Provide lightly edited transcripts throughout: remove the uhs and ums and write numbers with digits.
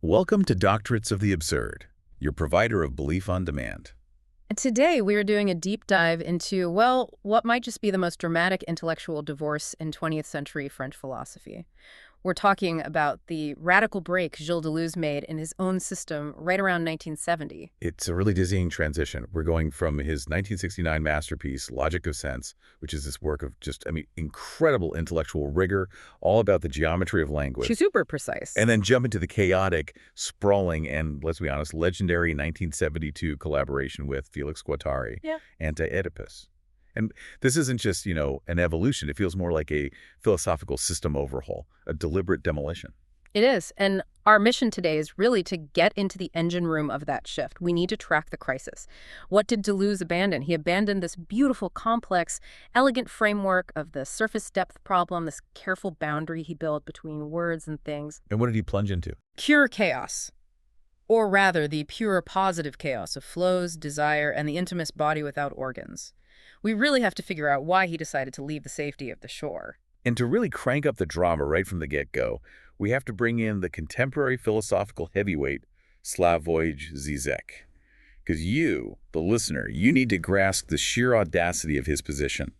Welcome to Doctorates of the Absurd, your provider of belief on demand. And today we are doing a deep dive into, well, what might just be the most dramatic intellectual divorce in 20th century French philosophy. We're talking about the radical break Gilles Deleuze made in his own system right around 1970. It's a really dizzying transition. We're going from his 1969 masterpiece, Logic of Sense, which is this work of incredible intellectual rigor, all about the geometry of language. She's super precise. And then jump into the chaotic, sprawling, and, let's be honest, legendary 1972 collaboration with Felix Guattari, Anti-Oedipus. And this isn't just, an evolution. It feels more like a philosophical system overhaul, a deliberate demolition. It is. And our mission today is really to get into the engine room of that shift. We need to track the crisis. What did Deleuze abandon? He abandoned this beautiful, complex, elegant framework of the surface depth problem, this careful boundary he built between words and things. And what did he plunge into? Pure chaos. Or rather, the pure positive chaos of flows, desire, and the intimate body without organs. We really have to figure out why he decided to leave the safety of the shore. And to really crank up the drama right from the get-go, we have to bring in the contemporary philosophical heavyweight, Slavoj Zizek. Because you, the listener, you need to grasp the sheer audacity of his position.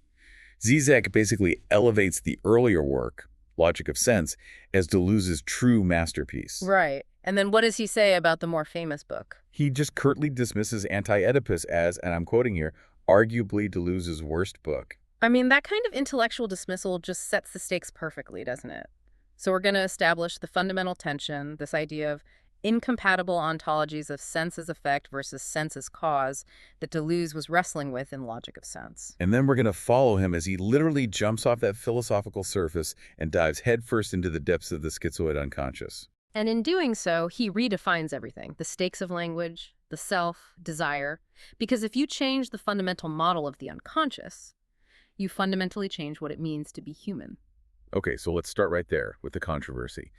Zizek basically elevates the earlier work, Logic of Sense, as Deleuze's true masterpiece. Right. And then what does he say about the more famous book? He just curtly dismisses Anti-Oedipus as, and I'm quoting here, arguably Deleuze's worst book. I mean, that kind of intellectual dismissal just sets the stakes perfectly, doesn't it? So we're going to establish the fundamental tension, this idea of incompatible ontologies of sense as effect versus sense as cause that Deleuze was wrestling with in Logic of Sense. And then we're going to follow him as he literally jumps off that philosophical surface and dives headfirst into the depths of the schizoid unconscious. And in doing so, he redefines everything, the stakes of language, the self, desire. Because if you change the fundamental model of the unconscious, you fundamentally change what it means to be human. Okay, so let's start right there with the controversy.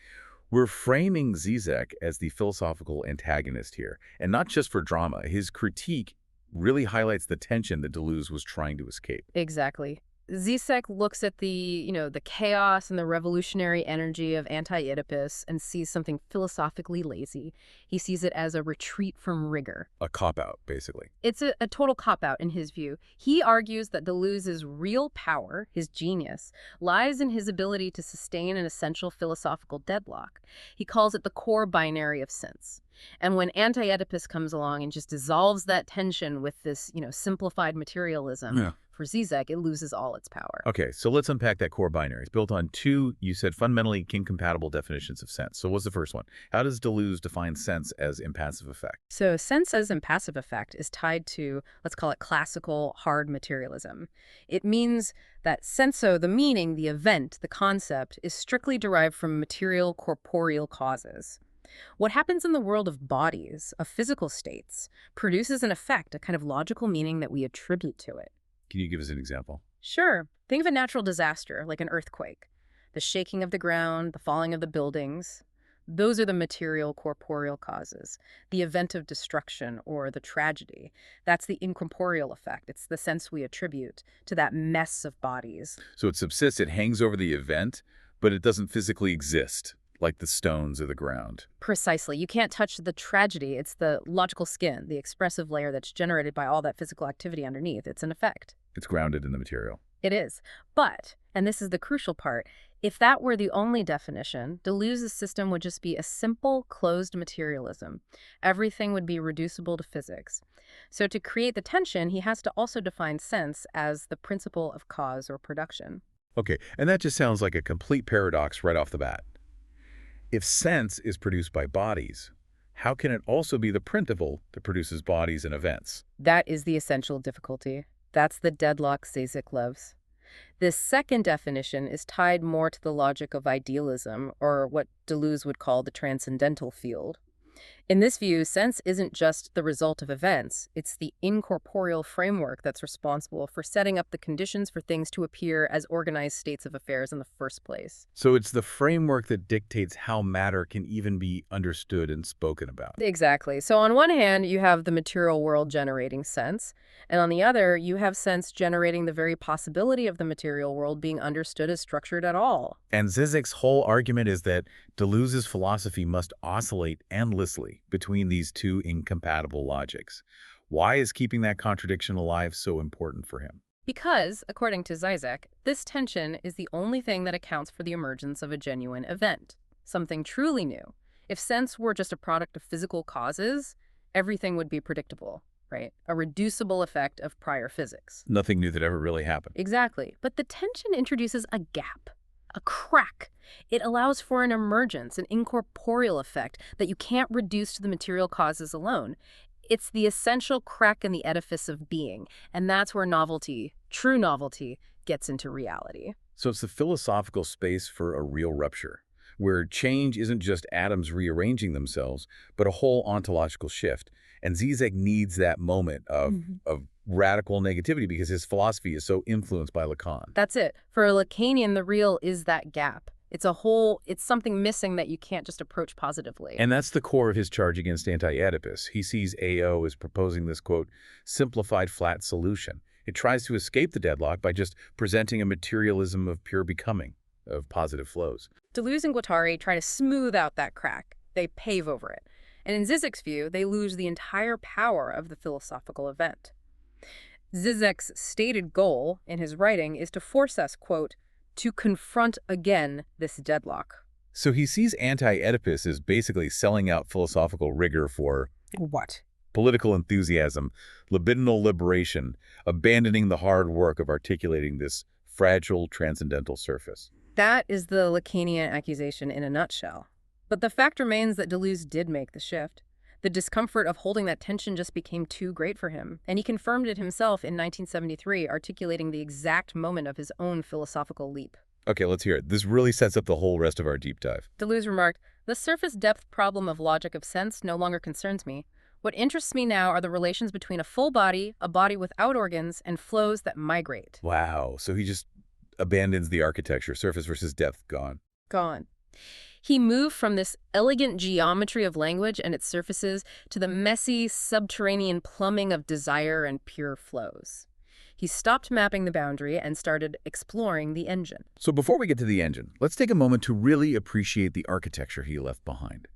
We're framing Zizek as the philosophical antagonist here, and not just for drama. His critique really highlights the tension that Deleuze was trying to escape. Exactly. Zizek looks at the chaos and the revolutionary energy of Anti-Oedipus and sees something philosophically lazy. He sees it as a retreat from rigor. A cop-out, basically. It's a total cop-out in his view. He argues that Deleuze's real power, his genius, lies in his ability to sustain an essential philosophical deadlock. He calls it the core binary of sense. And when Anti-Oedipus comes along and just dissolves that tension with this, simplified materialism, for Zizek, it loses all its power. Okay, so let's unpack that core binary. It's built on two, you said, fundamentally incompatible definitions of sense. So what's the first one? How does Deleuze define sense as impassive effect? So sense as impassive effect is tied to, let's call it classical hard materialism. It means that senso, the meaning, the event, the concept, is strictly derived from material, corporeal causes. What happens in the world of bodies, of physical states, produces an effect, a kind of logical meaning that we attribute to it. Can you give us an example? Sure. Think of a natural disaster, like an earthquake. The shaking of the ground, the falling of the buildings. Those are the material, corporeal causes. The event of destruction or the tragedy. That's the incorporeal effect. It's the sense we attribute to that mess of bodies. So it subsists, it hangs over the event, but it doesn't physically exist, like the stones or the ground. Precisely. You can't touch the tragedy. It's the logical skin, the expressive layer that's generated by all that physical activity underneath. It's an effect. It's grounded in the material. It is. But, and this is the crucial part, if that were the only definition, Deleuze's system would just be a simple, closed materialism. Everything would be reducible to physics. So to create the tension, he has to also define sense as the principle of cause or production. Okay, and that just sounds like a complete paradox right off the bat. If sense is produced by bodies, how can it also be the principle that produces bodies and events? That is the essential difficulty. That's the deadlock Zizek loves. This second definition is tied more to the logic of idealism, or what Deleuze would call the transcendental field. In this view, sense isn't just the result of events, it's the incorporeal framework that's responsible for setting up the conditions for things to appear as organized states of affairs in the first place. So it's the framework that dictates how matter can even be understood and spoken about. Exactly. So on one hand, you have the material world generating sense, and on the other, you have sense generating the very possibility of the material world being understood as structured at all. And Zizek's whole argument is that Deleuze's philosophy must oscillate endlessly between these two incompatible logics. Why is keeping that contradiction alive so important for him? Because, according to Zizek, this tension is the only thing that accounts for the emergence of a genuine event, something truly new. If sense were just a product of physical causes, everything would be predictable, right? A reducible effect of prior physics. Nothing new that ever really happened. Exactly. But the tension introduces a gap, a crack. It allows for an emergence, an incorporeal effect that you can't reduce to the material causes alone. It's the essential crack in the edifice of being, and that's where novelty, true novelty, gets into reality. So it's the philosophical space for a real rupture, where change isn't just atoms rearranging themselves, but a whole ontological shift. And Zizek needs that moment of radical negativity because his philosophy is so influenced by Lacan. That's it. For a Lacanian, the real is that gap. It's something missing that you can't just approach positively. And that's the core of his charge against Anti-Oedipus. He sees AO as proposing this, quote, simplified flat solution. It tries to escape the deadlock by just presenting a materialism of pure becoming, of positive flows. Deleuze and Guattari try to smooth out that crack. They pave over it. And in Zizek's view, they lose the entire power of the philosophical event. Zizek's stated goal in his writing is to force us, quote, to confront again this deadlock. So he sees Anti-Oedipus as basically selling out philosophical rigor for What? political enthusiasm, libidinal liberation, abandoning the hard work of articulating this fragile transcendental surface. That is the Lacanian accusation in a nutshell. But the fact remains that Deleuze did make the shift. The discomfort of holding that tension just became too great for him, and he confirmed it himself in 1973, articulating the exact moment of his own philosophical leap. Okay, let's hear it. This really sets up the whole rest of our deep dive. Deleuze remarked, "The surface depth problem of logic of sense no longer concerns me. What interests me now are the relations between a full body, a body without organs, and flows that migrate." Wow, so he just abandons the architecture, surface versus depth, gone. Gone. He moved from this elegant geometry of language and its surfaces to the messy, subterranean plumbing of desire and pure flows. He stopped mapping the boundary and started exploring the engine. So before we get to the engine, let's take a moment to really appreciate the architecture he left behind.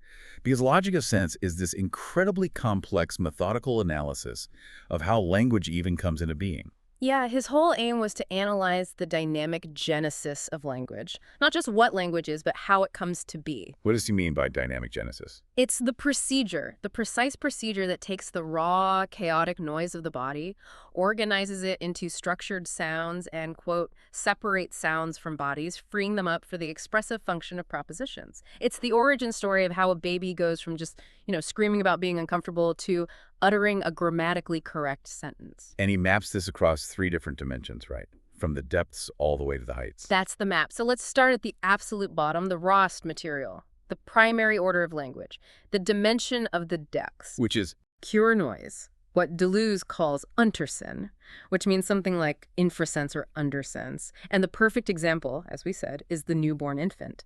Because logic of sense is this incredibly complex methodical analysis of how language even comes into being. Yeah, his whole aim was to analyze the dynamic genesis of language. Not just what language is, but how it comes to be. What does he mean by dynamic genesis? It's the procedure, the precise procedure that takes the raw, chaotic noise of the body, organizes it into structured sounds, and, quote, separates sounds from bodies, freeing them up for the expressive function of propositions. It's the origin story of how a baby goes from just, screaming about being uncomfortable to uttering a grammatically correct sentence. And he maps this across 3 different dimensions, right? From the depths all the way to the heights. That's the map. So let's start at the absolute bottom, the rawest material, the primary order of language, the dimension of the depths. Which is Pure noise, what Deleuze calls untersen, which means something like infrasense or undersense. And the perfect example, as we said, is the newborn infant.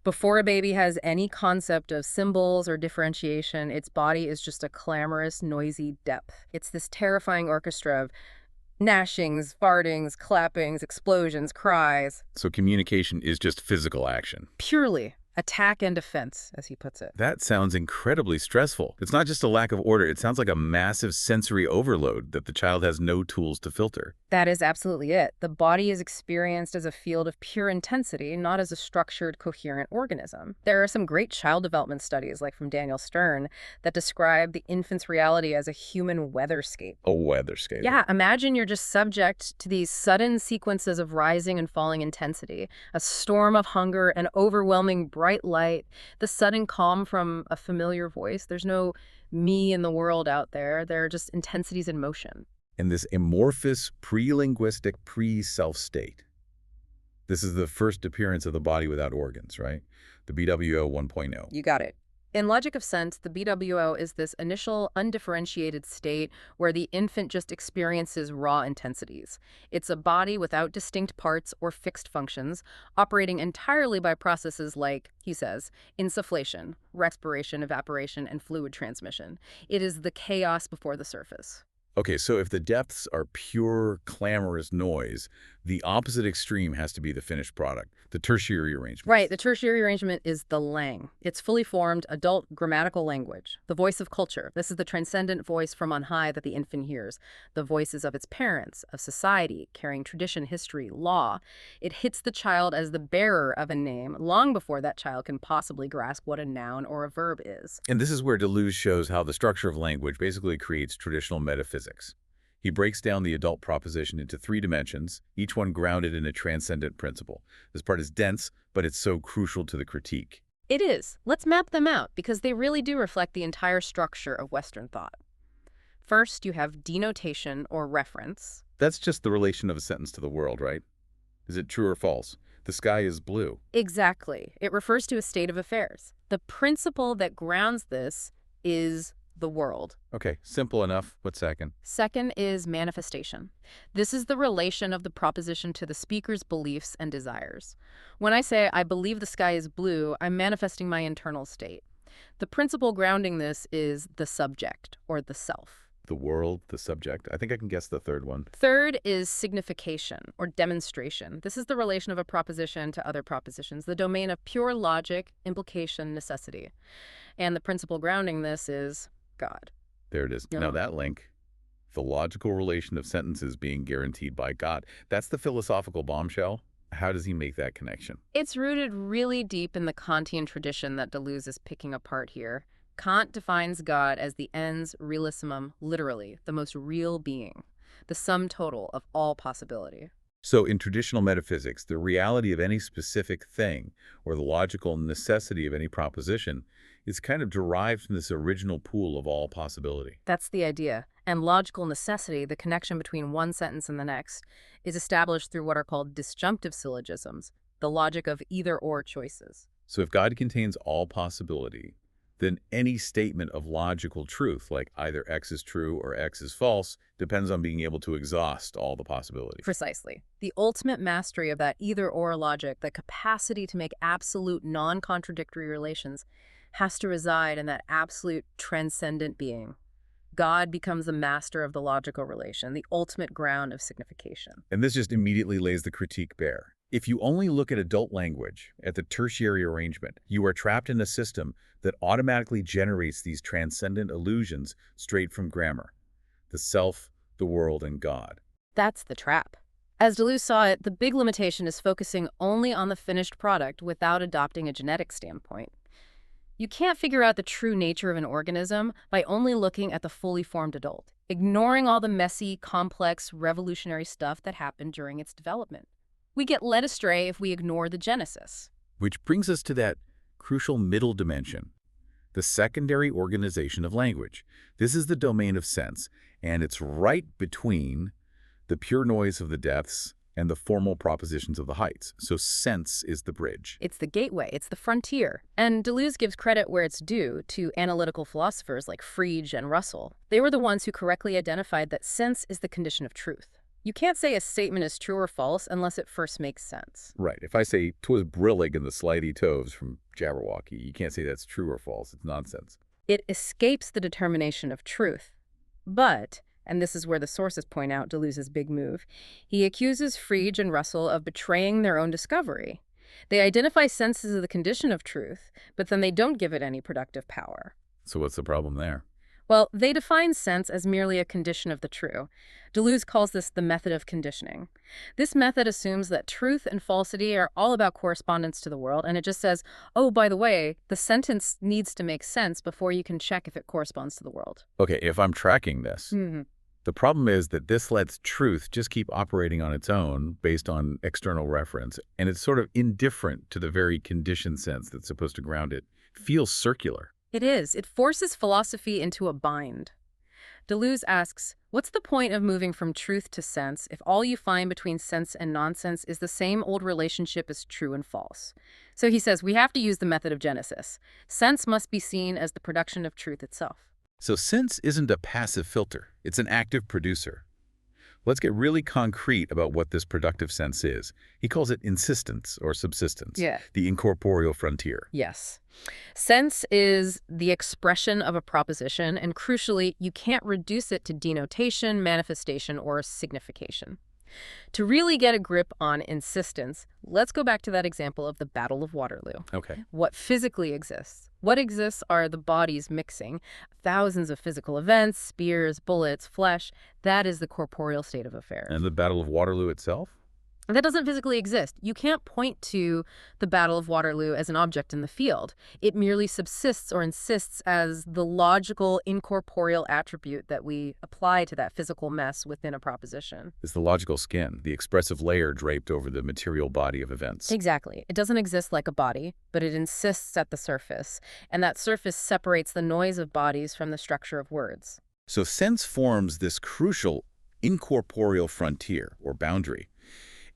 Before a baby has any concept of symbols or differentiation, its body is just a clamorous, noisy depth. It's this terrifying orchestra of gnashings, fartings, clappings, explosions, cries. So communication is just physical action. Purely attack and defense, as he puts it. That sounds incredibly stressful. It's not just a lack of order. It sounds like a massive sensory overload that the child has no tools to filter. That is absolutely it. The body is experienced as a field of pure intensity, not as a structured, coherent organism. There are some great child development studies, like from Daniel Stern, that describe the infant's reality as a human weatherscape. A weatherscape. Yeah, imagine you're just subject to these sudden sequences of rising and falling intensity, a storm of hunger, an overwhelming bright light, the sudden calm from a familiar voice. There's no me in the world out there. There are just intensities in motion. In this amorphous, pre-linguistic, pre-self state. This is the first appearance of the body without organs, right? The BWO 1.0. You got it. In logic of sense, the BWO is this initial undifferentiated state where the infant just experiences raw intensities. It's a body without distinct parts or fixed functions, operating entirely by processes like, he says, insufflation, respiration, evaporation, and fluid transmission. It is the chaos before the surface. Okay, so if the depths are pure, clamorous noise, The opposite extreme has to be the finished product, the tertiary arrangement. Right, the tertiary arrangement is the lang. It's fully formed, adult grammatical language, the voice of culture. This is the transcendent voice from on high that the infant hears, the voices of its parents, of society, carrying tradition, history, law. It hits the child as the bearer of a name long before that child can possibly grasp what a noun or a verb is. And this is where Deleuze shows how the structure of language basically creates traditional metaphysics. He breaks down the adult proposition into 3 dimensions, each one grounded in a transcendent principle. This part is dense, but it's so crucial to the critique. It is. Let's map them out, because they really do reflect the entire structure of Western thought. First, you have denotation or reference. That's just the relation of a sentence to the world, right? Is it true or false? The sky is blue. Exactly. It refers to a state of affairs. The principle that grounds this is the world. Okay, simple enough. What's second? Second is manifestation. This is the relation of the proposition to the speaker's beliefs and desires. When I say, I believe the sky is blue, I'm manifesting my internal state. The principle grounding this is the subject, or the self. The world, the subject. I think I can guess the third one. Third is signification, or demonstration. This is the relation of a proposition to other propositions, the domain of pure logic, implication, necessity. And the principle grounding this is God. There it is. Now that link, the logical relation of sentences being guaranteed by God, that's the philosophical bombshell. How does he make that connection? It's rooted really deep in the Kantian tradition that Deleuze is picking apart here. Kant defines God as the ens realissimum, literally, the most real being, the sum total of all possibility. So in traditional metaphysics, the reality of any specific thing or the logical necessity of any proposition is kind of derived from this original pool of all possibility. That's the idea. And logical necessity, the connection between one sentence and the next, is established through what are called disjunctive syllogisms, the logic of either-or choices. So if God contains all possibility, then any statement of logical truth, like either X is true or X is false, depends on being able to exhaust all the possibilities. Precisely. The ultimate mastery of that either-or logic, the capacity to make absolute non-contradictory relations, has to reside in that absolute transcendent being. God becomes the master of the logical relation, the ultimate ground of signification. And this just immediately lays the critique bare. If you only look at adult language, at the tertiary arrangement, you are trapped in a system that automatically generates these transcendent illusions straight from grammar. The self, the world, and God. That's the trap. As Deleuze saw it, the big limitation is focusing only on the finished product without adopting a genetic standpoint. You can't figure out the true nature of an organism by only looking at the fully formed adult, ignoring all the messy, complex, revolutionary stuff that happened during its development. We get led astray if we ignore the genesis. Which brings us to that crucial middle dimension, the secondary organization of language. This is the domain of sense, and it's right between the pure noise of the depths and the formal propositions of the heights. So sense is the bridge. It's the gateway, it's the frontier. And Deleuze gives credit where it's due to analytical philosophers like Frege and Russell. They were the ones who correctly identified that sense is the condition of truth. You can't say a statement is true or false unless it first makes sense. Right. If I say, "'Twas brillig in the slithy toves" from Jabberwocky, you can't say that's true or false. It's nonsense. It escapes the determination of truth. But, and this is where the sources point out Deleuze's big move, he accuses Frege and Russell of betraying their own discovery. They identify sense as the condition of truth, but then they don't give it any productive power. So what's the problem there? Well, they define sense as merely a condition of the true. Deleuze calls this the method of conditioning. This method assumes that truth and falsity are all about correspondence to the world, and it just says, oh, by the way, the sentence needs to make sense before you can check if it corresponds to the world. Okay, if I'm tracking this, the problem is that this lets truth just keep operating on its own based on external reference, and it's sort of indifferent to the very conditioned sense that's supposed to ground it. It feels circular. It is. It forces philosophy into a bind. Deleuze asks, what's the point of moving from truth to sense if all you find between sense and nonsense is the same old relationship as true and false? So he says we have to use the method of Genesis. Sense must be seen as the production of truth itself. So sense isn't a passive filter. It's an active producer. Let's get really concrete about what this productive sense is. He calls it insistence or subsistence, the incorporeal frontier. Yes. Sense is the expression of a proposition, and crucially, you can't reduce it to denotation, manifestation, or signification. To really get a grip on insistence, let's go back to that example of the Battle of Waterloo. Okay. What physically exists? What exists are the bodies mixing. Thousands of physical events, spears, bullets, flesh. That is the corporeal state of affairs. And the Battle of Waterloo itself? That doesn't physically exist. You can't point to the Battle of Waterloo as an object in the field. It merely subsists or insists as the logical, incorporeal attribute that we apply to that physical mess within a proposition. It's the logical skin, the expressive layer draped over the material body of events. Exactly. It doesn't exist like a body, but it insists at the surface, and that surface separates the noise of bodies from the structure of words. So sense forms this crucial incorporeal frontier, or boundary.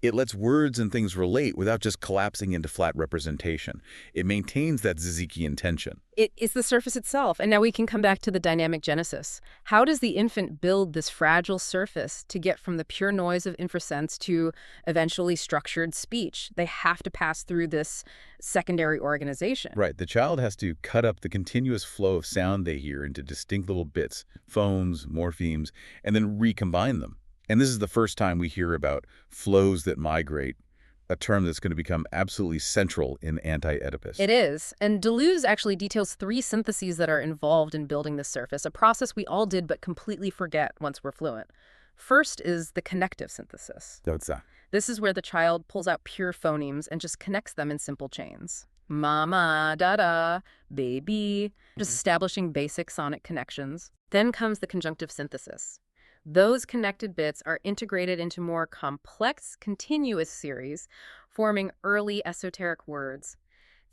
It lets words and things relate without just collapsing into flat representation. It maintains that Zizekian tension. It is the surface itself, and now we can come back to the dynamic genesis. How does the infant build this fragile surface to get from the pure noise of infersense to eventually structured speech? They have to pass through this secondary organization. Right. The child has to cut up the continuous flow of sound they hear into distinct little bits, phones, morphemes, and then recombine them. And this is the first time we hear about flows that migrate, a term that's going to become absolutely central in Anti-Oedipus. It is. And Deleuze actually details 3 syntheses that are involved in building this surface, a process we all did but completely forget once we're fluent. First is the connective synthesis. What's that? This is where the child pulls out pure phonemes and just connects them in simple chains. Mama, dada, baby, just establishing basic sonic connections. Then comes the conjunctive synthesis. Those connected bits are integrated into more complex, continuous series, forming early esoteric words.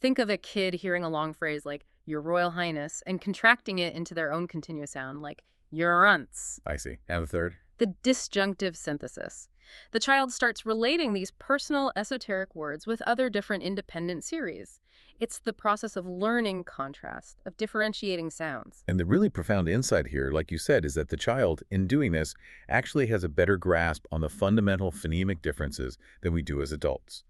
Think of a kid hearing a long phrase like, Your Royal Highness, and contracting it into their own continuous sound like, Your Runts. I see. And the third? The disjunctive synthesis. The child starts relating these personal, esoteric words with other different independent series. It's the process of learning contrast, of differentiating sounds. And the really profound insight here, like you said, is that the child, in doing this, actually has a better grasp on the fundamental phonemic differences than we do as adults.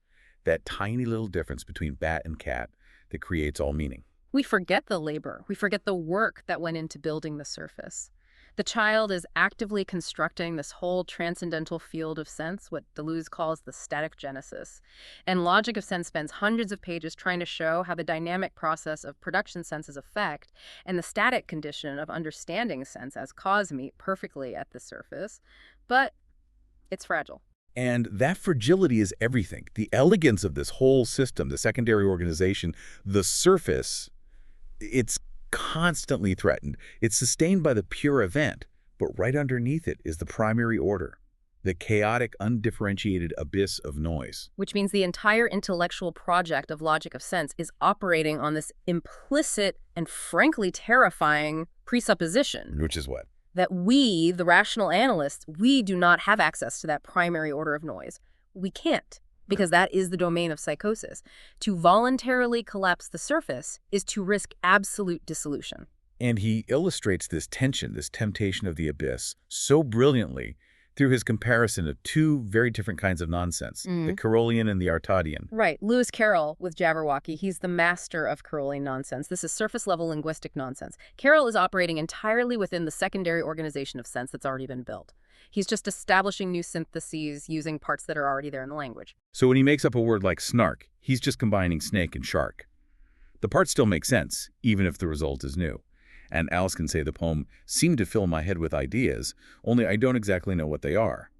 That tiny little difference between bat and cat that creates all meaning. We forget the labor. We forget the work that went into building the surface. The child is actively constructing this whole transcendental field of sense, what Deleuze calls the static genesis. And Logic of Sense spends hundreds of pages trying to show how the dynamic process of production sense's effect and the static condition of understanding sense as cause meet perfectly at the surface. But it's fragile. And that fragility is everything. The elegance of this whole system, the secondary organization, the surface, it's constantly threatened. It's sustained by the pure event, but right underneath it is the primary order, the chaotic, undifferentiated abyss of noise. Which means the entire intellectual project of Logic of Sense is operating on this implicit and frankly terrifying presupposition. Which is what? That we, the rational analysts, we do not have access to that primary order of noise. We can't, because that is the domain of psychosis. To voluntarily collapse the surface is to risk absolute dissolution. And he illustrates this tension, this temptation of the abyss, so brilliantly through his comparison of 2 very different kinds of nonsense, the Carolian and the Artadian. Right. Lewis Carroll with Jabberwocky, he's the master of Carolian nonsense. This is surface-level linguistic nonsense. Carroll is operating entirely within the secondary organization of sense that's already been built. He's just establishing new syntheses using parts that are already there in the language. So when he makes up a word like snark, he's just combining snake and shark. The parts still make sense, even if the result is new. And Alice can say the poem seemed to fill my head with ideas, only I don't exactly know what they are.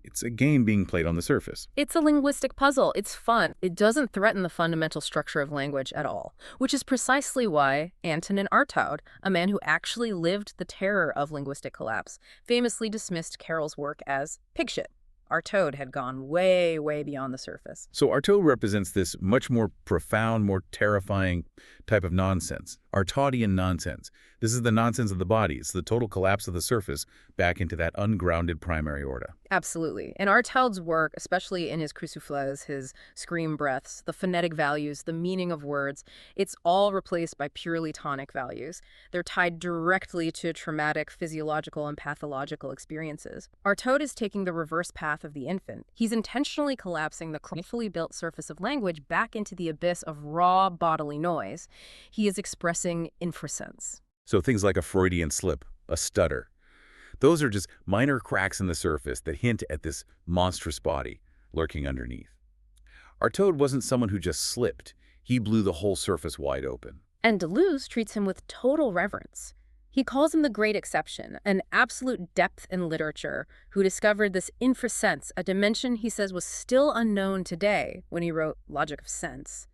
It's a game being played on the surface. It's a linguistic puzzle. It's fun. It doesn't threaten the fundamental structure of language at all, which is precisely why Antonin Artaud, a man who actually lived the terror of linguistic collapse, famously dismissed Carroll's work as pigshit. Artaud had gone way, way beyond the surface. So Artaud represents this much more profound, more terrifying type of nonsense, Artaudian nonsense. This is the nonsense of the body. It's the total collapse of the surface back into that ungrounded primary order. Absolutely. And Artaud's work, especially in his crisouffles, his scream breaths, the phonetic values, the meaning of words, it's all replaced by purely tonic values. They're tied directly to traumatic, physiological, and pathological experiences. Artaud is taking the reverse path of the infant. He's intentionally collapsing the carefully built surface of language back into the abyss of raw bodily noise. He is expressing infrasense. So things like a Freudian slip, a stutter. Those are just minor cracks in the surface that hint at this monstrous body lurking underneath. Our toad wasn't someone who just slipped. He blew the whole surface wide open. And Deleuze treats him with total reverence. He calls him the great exception, an absolute depth in literature, who discovered this infrasense, a dimension he says was still unknown today when he wrote Logic of Sense.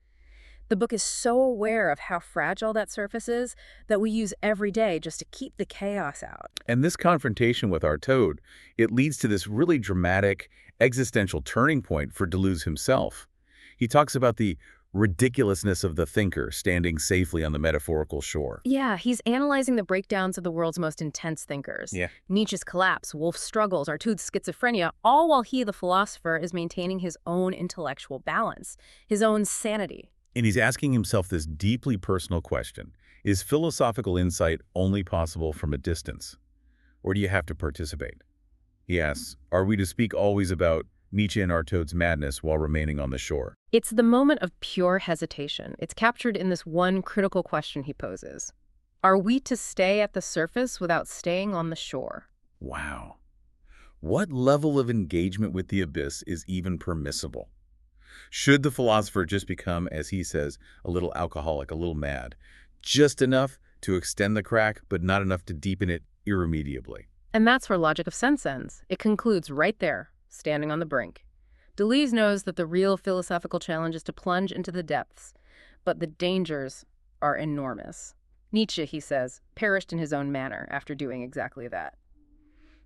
The book is so aware of how fragile that surface is that we use every day just to keep the chaos out. And this confrontation with our toad, it leads to this really dramatic existential turning point for Deleuze himself. He talks about the ridiculousness of the thinker standing safely on the metaphorical shore. Yeah, he's analyzing the breakdowns of the world's most intense thinkers. Yeah. Nietzsche's collapse, Woolf's struggles, Artaud's schizophrenia, all while he, the philosopher, is maintaining his own intellectual balance, his own sanity. And he's asking himself this deeply personal question. Is philosophical insight only possible from a distance? Or do you have to participate? He asks, are we to speak always about Nietzsche and Artaud's madness while remaining on the shore? It's the moment of pure hesitation. It's captured in this one critical question he poses. Are we to stay at the surface without staying on the shore? Wow. What level of engagement with the abyss is even permissible? Should the philosopher just become, as he says, a little alcoholic, a little mad, just enough to extend the crack, but not enough to deepen it irremediably? And that's where Logic of Sense ends. It concludes right there, standing on the brink. Deleuze knows that the real philosophical challenge is to plunge into the depths, but the dangers are enormous. Nietzsche, he says, perished in his own manner after doing exactly that.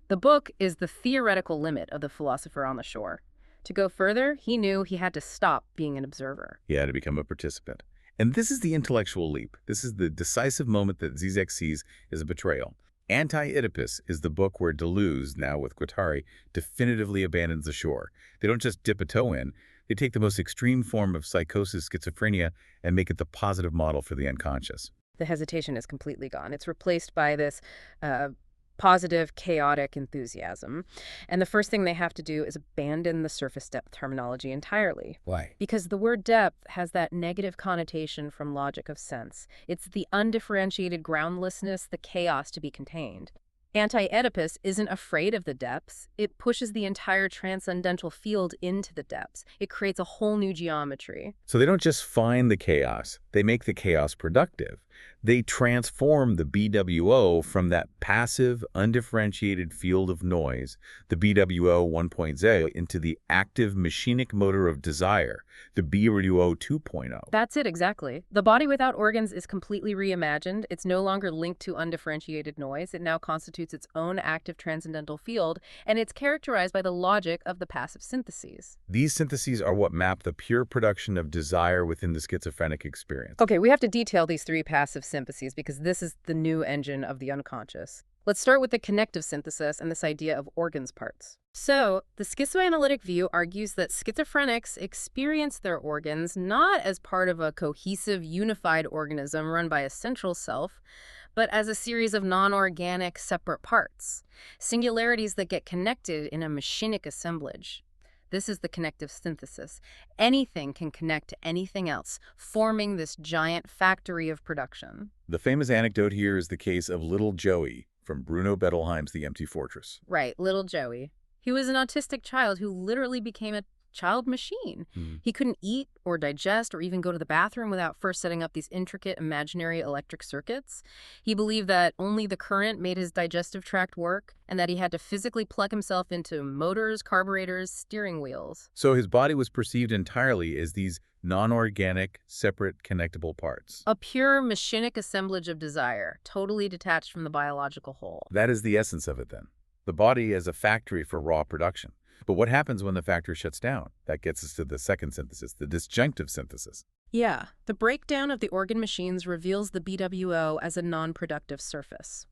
The book is the theoretical limit of the philosopher on the shore. To go further, he knew he had to stop being an observer. He had to become a participant. And this is the intellectual leap. This is the decisive moment that Zizek sees as a betrayal. Anti-Oedipus is the book where Deleuze, now with Guattari, definitively abandons the shore. They don't just dip a toe in, they take the most extreme form of psychosis, schizophrenia, and make it the positive model for the unconscious. The hesitation is completely gone. It's replaced by this positive, chaotic enthusiasm. And the first thing they have to do is abandon the surface depth terminology entirely. Why? Because the word depth has that negative connotation from Logic of Sense. It's the undifferentiated groundlessness, the chaos to be contained. Anti-Oedipus isn't afraid of the depths. It pushes the entire transcendental field into the depths. It creates a whole new geometry. So they don't just find the chaos, they make the chaos productive. They transform the BWO from that passive, undifferentiated field of noise, the BWO 1.0, into the active machinic motor of desire, the BWO 2.0. That's it, exactly. The body without organs is completely reimagined. It's no longer linked to undifferentiated noise. It now constitutes its own active transcendental field, and it's characterized by the logic of the passive syntheses. These syntheses are what map the pure production of desire within the schizophrenic experience. Okay, we have to detail these three passive syntheses because this is the new engine of the unconscious. Let's start with the connective synthesis and this idea of organs parts. So, the schizoanalytic view argues that schizophrenics experience their organs not as part of a cohesive, unified organism run by a central self, but as a series of non-organic, separate parts, singularities that get connected in a machinic assemblage. This is the connective synthesis. Anything can connect to anything else, forming this giant factory of production. The famous anecdote here is the case of little Joey from Bruno Bettelheim's The Empty Fortress. Right, little Joey. He was an autistic child who literally became a child machine. He couldn't eat or digest or even go to the bathroom without first setting up these intricate imaginary electric circuits. He believed that only the current made his digestive tract work and that he had to physically plug himself into motors, carburetors, steering wheels. So his body was perceived entirely as these non-organic, separate, connectable parts. A pure machinic assemblage of desire, totally detached from the biological whole. That is the essence of it then. The body as a factory for raw production. But what happens when the factory shuts down? That gets us to the second synthesis, the disjunctive synthesis. Yeah, the breakdown of the organ machines reveals the BWO as a non-productive surface.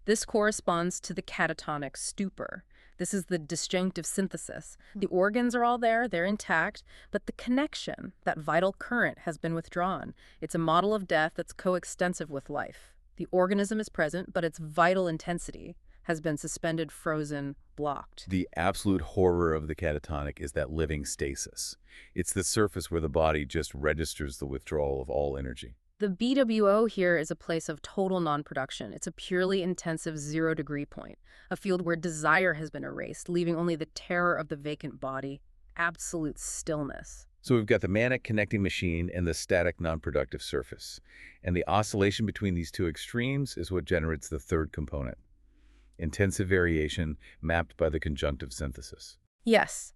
This corresponds to the catatonic stupor. This is the disjunctive synthesis. The organs are all there, they're intact, but the connection, that vital current, has been withdrawn. It's a model of death that's coextensive with life. The organism is present, but its vital intensity has been suspended, frozen, blocked. The absolute horror of the catatonic is that living stasis. It's the surface where the body just registers the withdrawal of all energy. The BWO here is a place of total non-production. It's a purely intensive zero-degree point, a field where desire has been erased, leaving only the terror of the vacant body, absolute stillness. So we've got the manic connecting machine and the static non-productive surface. And the oscillation between these two extremes is what generates the third component, intensive variation mapped by the conjunctive synthesis. Yes,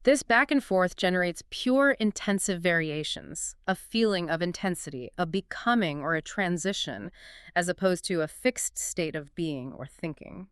this back and forth generates pure intensive variations, a feeling of intensity, a becoming or a transition, as opposed to a fixed state of being or thinking.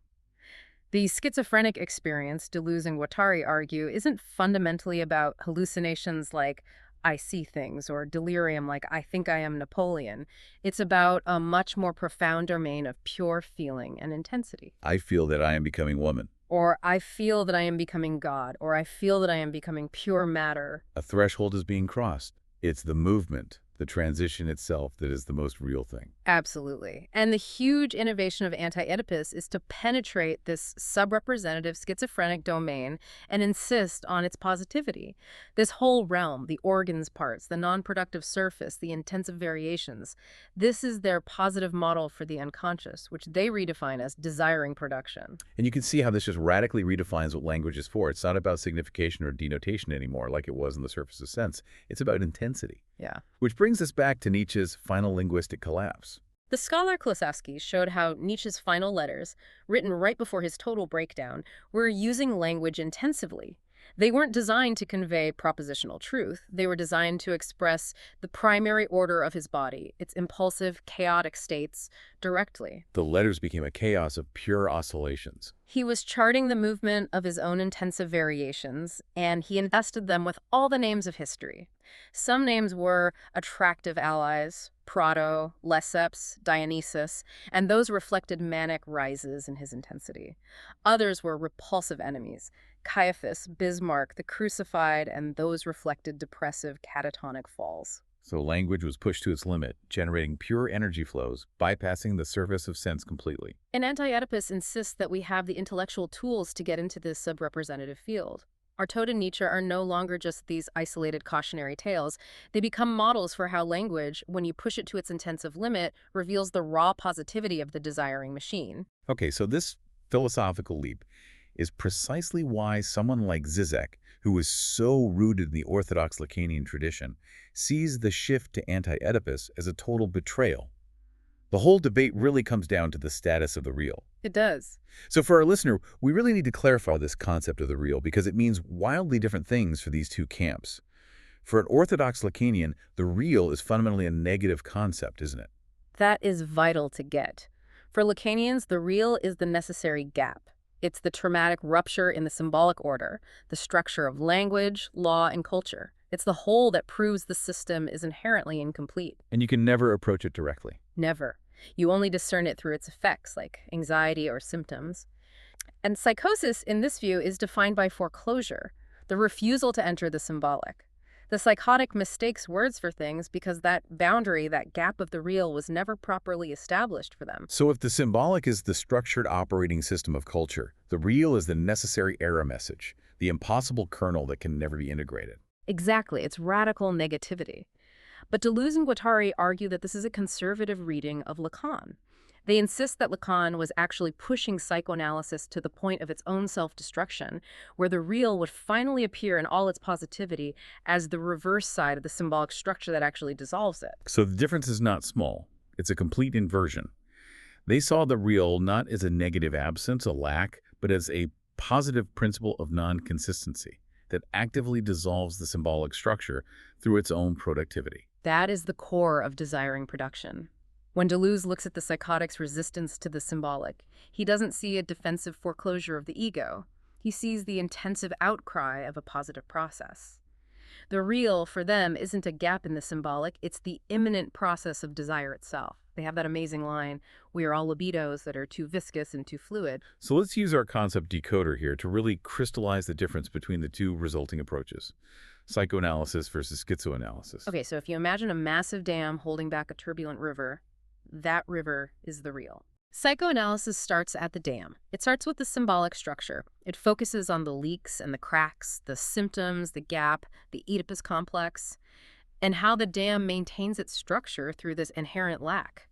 The schizophrenic experience, Deleuze and Guattari argue, isn't fundamentally about hallucinations like I see things or delirium like I think I am Napoleon. It's about a much more profound domain of pure feeling and intensity. I feel that I am becoming woman. Or I feel that I am becoming God, or I feel that I am becoming pure matter. A threshold is being crossed. It's the movement, the transition itself that is the most real thing. Absolutely. And the huge innovation of Anti-Oedipus is to penetrate this subrepresentative schizophrenic domain and insist on its positivity. This whole realm, the organs parts, the non-productive surface, the intensive variations, this is their positive model for the unconscious, which they redefine as desiring production. And you can see how this just radically redefines what language is for. It's not about signification or denotation anymore, like it was in the surface of sense. It's about intensity. Yeah. Which brings us back to Nietzsche's final linguistic collapse. The scholar Klosowski showed how Nietzsche's final letters, written right before his total breakdown, were using language intensively. They weren't designed to convey propositional truth. They were designed to express the primary order of his body, its impulsive, chaotic states, directly. The letters became a chaos of pure oscillations. He was charting the movement of his own intensive variations, and he invested them with all the names of history. Some names were attractive allies, Prado, Lesseps, Dionysus, and those reflected manic rises in his intensity. Others were repulsive enemies, Caiaphas, Bismarck, the crucified, and those reflected depressive catatonic falls. So language was pushed to its limit, generating pure energy flows, bypassing the surface of sense completely. And Anti-Oedipus insists that we have the intellectual tools to get into this subrepresentative field. Artaud and Nietzsche are no longer just these isolated cautionary tales. They become models for how language, when you push it to its intensive limit, reveals the raw positivity of the desiring machine. Okay, so this philosophical leap is precisely why someone like Zizek, who is so rooted in the orthodox Lacanian tradition, sees the shift to Anti-Oedipus as a total betrayal. The whole debate really comes down to the status of the real. It does. So for our listener, we really need to clarify this concept of the real because it means wildly different things for these two camps. For an orthodox Lacanian, the real is fundamentally a negative concept, isn't it? That is vital to get. For Lacanians, the real is the necessary gap. It's the traumatic rupture in the symbolic order, the structure of language, law, and culture. It's the whole that proves the system is inherently incomplete. And you can never approach it directly. Never. You only discern it through its effects, like anxiety or symptoms. And psychosis, in this view, is defined by foreclosure, the refusal to enter the symbolic. The psychotic mistakes words for things because that boundary, that gap of the real, was never properly established for them. So if the symbolic is the structured operating system of culture, the real is the necessary error message, the impossible kernel that can never be integrated. Exactly. It's radical negativity. But Deleuze and Guattari argue that this is a conservative reading of Lacan. They insist that Lacan was actually pushing psychoanalysis to the point of its own self-destruction, where the real would finally appear in all its positivity as the reverse side of the symbolic structure that actually dissolves it. So the difference is not small. It's a complete inversion. They saw the real not as a negative absence, a lack, but as a positive principle of non-consistency that actively dissolves the symbolic structure through its own productivity. That is the core of desiring production. When Deleuze looks at the psychotic's resistance to the symbolic, he doesn't see a defensive foreclosure of the ego. He sees the intensive outcry of a positive process. The real, for them, isn't a gap in the symbolic, it's the imminent process of desire itself. They have that amazing line, we are all libidos that are too viscous and too fluid. So let's use our concept decoder here to really crystallize the difference between the two resulting approaches, psychoanalysis versus schizoanalysis. Okay, so if you imagine a massive dam holding back a turbulent river, that river is the real. Psychoanalysis starts at the dam. It starts with the symbolic structure. It focuses on the leaks and the cracks, the symptoms, the gap, the Oedipus complex. and how the dam maintains its structure through this inherent lack.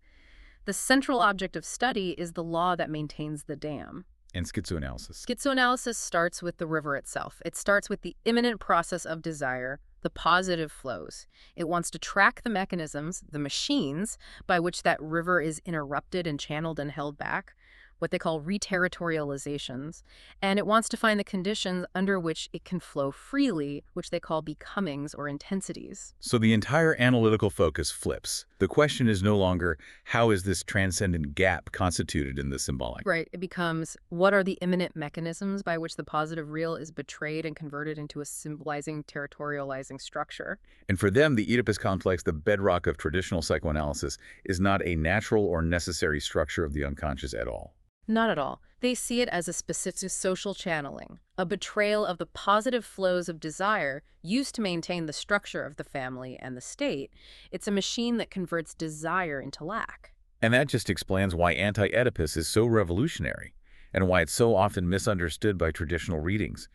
The central object of study is the law that maintains the dam. And schizoanalysis. Schizoanalysis starts with the river itself. It starts with the imminent process of desire, the positive flows. It wants to track the mechanisms, the machines, by which that river is interrupted and channeled and held back, what they call reterritorializations, and it wants to find the conditions under which it can flow freely, which they call becomings or intensities. So the entire analytical focus flips. The question is no longer, how is this transcendent gap constituted in the symbolic? Right. It becomes, what are the imminent mechanisms by which the positive real is betrayed and converted into a symbolizing, territorializing structure? And for them, the Oedipus complex, the bedrock of traditional psychoanalysis, is not a natural or necessary structure of the unconscious at all. Not at all. They see it as a specific social channeling, a betrayal of the positive flows of desire used to maintain the structure of the family and the state. It's a machine that converts desire into lack. And that just explains why Anti-Oedipus is so revolutionary, and why it's so often misunderstood by traditional readings.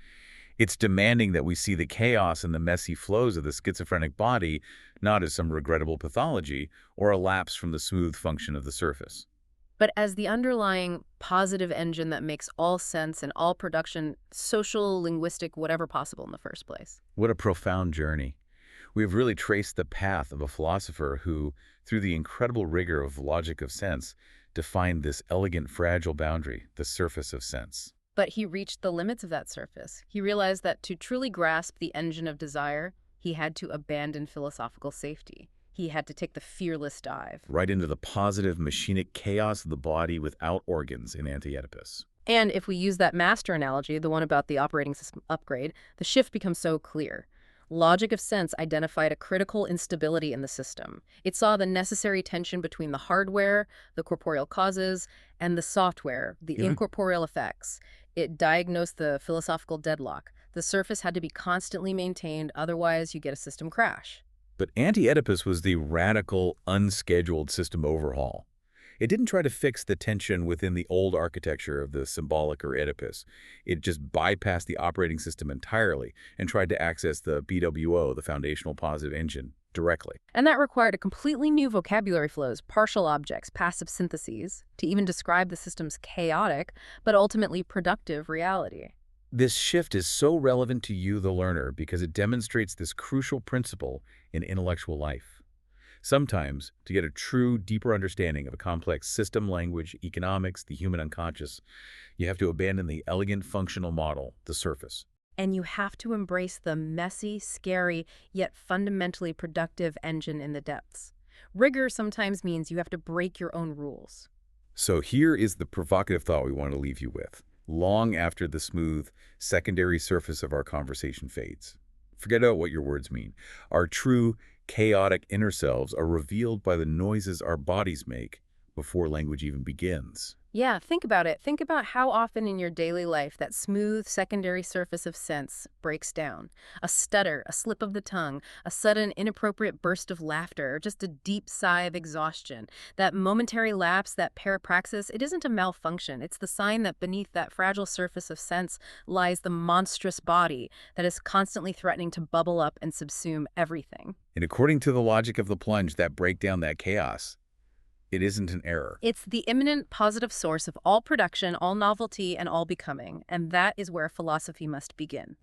It's demanding that we see the chaos and the messy flows of the schizophrenic body not as some regrettable pathology or a lapse from the smooth function of the surface, But as the underlying positive engine that makes all sense and all production, social, linguistic, whatever possible in the first place. What a profound journey. We have really traced the path of a philosopher who, through the incredible rigor of logic of sense, defined this elegant, fragile boundary, the surface of sense. But he reached the limits of that surface. He realized that to truly grasp the engine of desire, he had to abandon philosophical safety. He had to take the fearless dive. Right into the positive, machinic chaos of the body without organs in Anti-Oedipus. And if we use that master analogy, the one about the operating system upgrade, the shift becomes so clear. Logic of sense identified a critical instability in the system. It saw the necessary tension between the hardware, the corporeal causes, and the software, the incorporeal effects. It diagnosed the philosophical deadlock. The surface had to be constantly maintained, otherwise you get a system crash. But Anti-Oedipus was the radical, unscheduled system overhaul. It didn't try to fix the tension within the old architecture of the symbolic or Oedipus. It just bypassed the operating system entirely and tried to access the BWO, the foundational positive engine, directly. And that required a completely new vocabulary flows, partial objects, passive syntheses, to even describe the system's chaotic, but ultimately productive reality. This shift is so relevant to you, the learner, because it demonstrates this crucial principle in intellectual life. Sometimes, to get a true, deeper understanding of a complex system, language, economics, the human unconscious, you have to abandon the elegant functional model, the surface. And you have to embrace the messy, scary, yet fundamentally productive engine in the depths. Rigor sometimes means you have to break your own rules. So here is the provocative thought we want to leave you with. Long after the smooth, secondary surface of our conversation fades. Forget out what your words mean. Our true, chaotic inner selves are revealed by the noises our bodies make before language even begins. Yeah, think about it. Think about how often in your daily life that smooth secondary surface of sense breaks down. A stutter, a slip of the tongue, a sudden inappropriate burst of laughter, or just a deep sigh of exhaustion. That momentary lapse, that parapraxis, it isn't a malfunction. It's the sign that beneath that fragile surface of sense lies the monstrous body that is constantly threatening to bubble up and subsume everything. And according to the logic of the plunge, that breakdown, that chaos, it isn't an error. It's the imminent positive source of all production, all novelty, and all becoming, and that is where philosophy must begin.